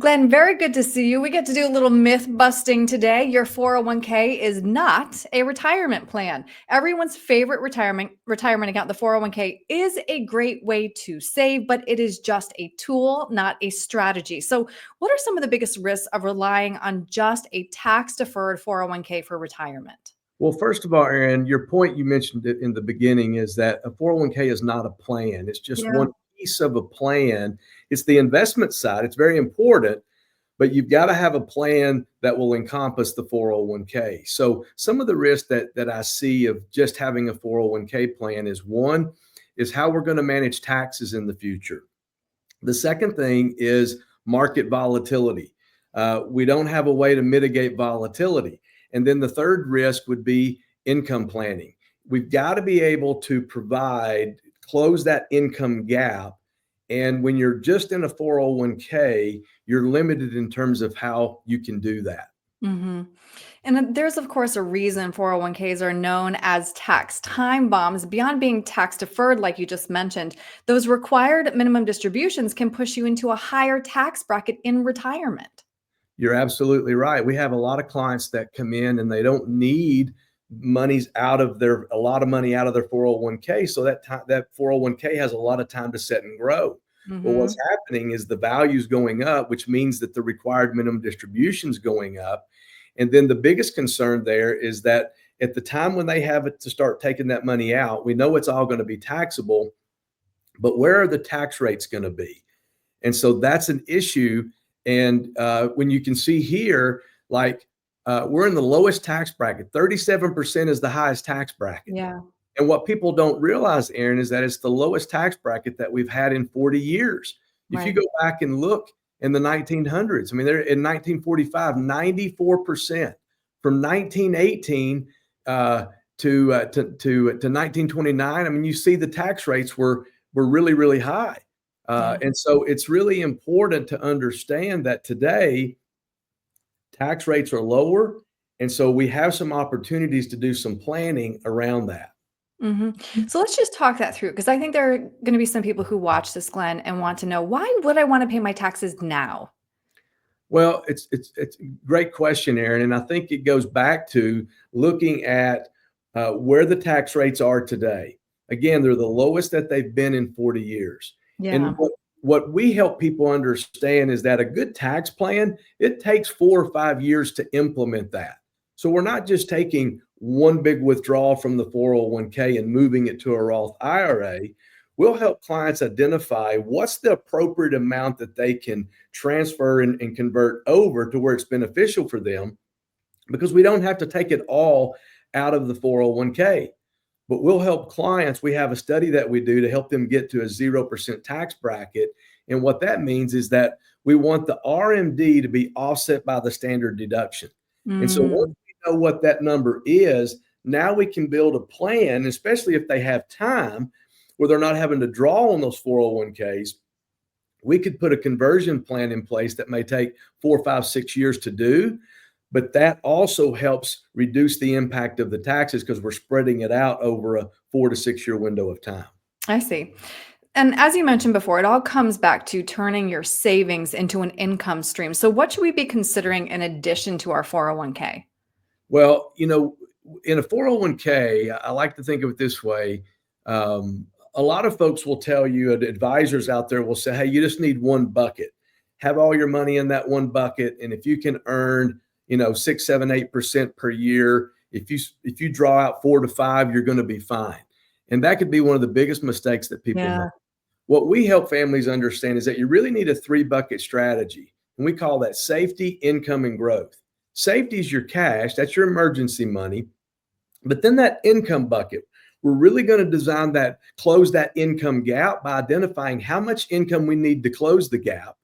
Glenn, very good to see you. We get to do a little myth busting today. Your 401k is not a retirement plan. Everyone's favorite retirement account, the 401k, is a great way to save, but it is just a tool, not a strategy. So, what are some of the biggest risks of relying on just a tax-deferred 401k for retirement? Well, first of all, Erin, your point you mentioned it in the beginning is that a 401k is not a plan. It's just Yeah. one piece of a plan. It's the investment side. It's very important, but you've got to have a plan that will encompass the 401k. So some of the risks that I see of just having a 401k plan is one is how we're going to manage taxes in the future. The second thing is market volatility. We don't have a way to mitigate volatility. And then the third risk would be income planning. We've got to be able to close that income gap. And when you're just in a 401k, you're limited in terms of how you can do that. hmm And there's, of course, a reason 401ks are known as tax time bombs. Beyond being tax deferred, like you just mentioned, those required minimum distributions can push you into a higher tax bracket in retirement. You're absolutely right. We have a lot of clients that come in and they don't need a lot of money out of their 401k. So that 401k has a lot of time to set and grow. Well, what's hmm happening is the value's going up, which means that the required minimum distribution's going up. And then the biggest concern there is that at the time when they have it to start taking that money out, we know it's all going to be taxable, but where are the tax rates going to be? And so that's an issue. And when you can see here, we're in the lowest tax bracket, 37% is the highest tax bracket. Yeah. And what people don't realize, Erin, is that it's the lowest tax bracket that we've had in 40 years. If you Right. go back and look in the 1900s, I mean, they're in 1945, 94%. From 1918 to 1929, I mean, you see the tax rates were really, really high. Yeah. And so it's really important to understand that today tax rates are lower. And so we have some opportunities to do some planning around that. hmm So let's just talk that through because I think there are going to be some people who watch this, Glenn, and want to know why would I want to pay my taxes now? Well, it's a great question, Erin. And I think it goes back to looking at where the tax rates are today. Again, they're the lowest that they've been in 40 years. And Yeah. what we help people understand is that a good tax plan, it takes 4 or 5 years to implement that. So we're not just taking one big withdrawal from the 401k and moving it to a Roth IRA. We'll help clients identify what's the appropriate amount that they can transfer and convert over to where it's beneficial for them, because we don't have to take it all out of the 401k. But we'll help clients. We have a study that we do to help them get to a 0% tax bracket. And what that means is that we want the RMD to be offset by the standard deduction. And so once Mm, we know what that number is, now we can build a plan, especially if they have time where they're not having to draw on those 401ks. We could put a conversion plan in place that may take 4, 5, 6 years to do, but that also helps reduce the impact of the taxes because we're spreading it out over a 4 to 6 year window of time. I see. And as you mentioned before, it all comes back to turning your savings into an income stream. So, what should we be considering in addition to our 401k? Well, in a 401k, I like to think of it this way. A lot of folks will tell you, and advisors out there will say, hey, you just need one bucket. Have all your money in that one bucket. And if you can earn, 6, 7, 8% per year, if you draw out 4 to 5, you're going to be fine. And that could be one of the biggest mistakes that people make. Yeah. What we help families understand is that you really need a 3 bucket strategy. And we call that safety, income, and growth. Safety is your cash. That's your emergency money. But then that income bucket, we're really going to close that income gap by identifying how much income we need to close the gap.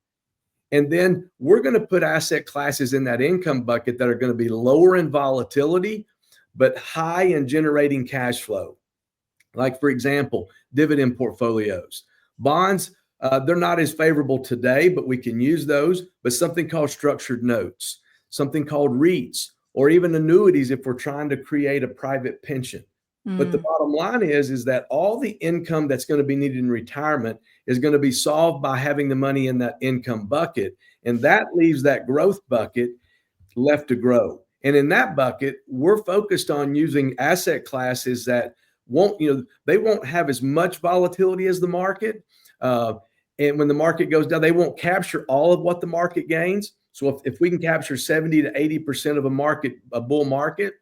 And then we're going to put asset classes in that income bucket that are going to be lower in volatility, but high in generating cash flow. Like, for example, dividend portfolios. Bonds, they're not as favorable today, but we can use those. But something called structured notes, something called REITs, or even annuities if we're trying to create a private pension. But the Mm. bottom line is that all the income that's going to be needed in retirement is going to be solved by having the money in that income bucket. And that leaves that growth bucket left to grow. And in that bucket, we're focused on using asset classes that they won't have as much volatility as the market. And when the market goes down, they won't capture all of what the market gains. So if we can capture 70 to 80% of a bull market,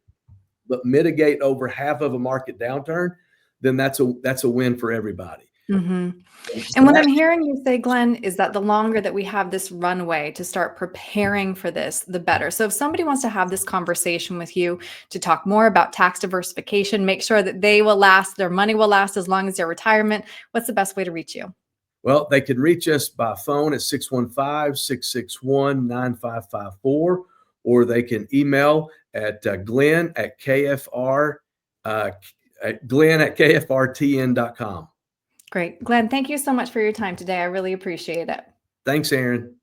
but mitigate over half of a market downturn, then that's a win for everybody. Hmm. So And what that, I'm hearing you say, Glenn, is that the longer that we have this runway to start preparing for this, the better. So if somebody wants to have this conversation with you to talk more about tax diversification, make sure that their money will last as long as their retirement, what's the best way to reach you? well, they can reach us by phone at 615-661-9554, or they can email at Glenn at KFR, Glenn at KFRTN.com. Great. Glenn, thank you so much for your time today. I really appreciate it. Thanks, Erin.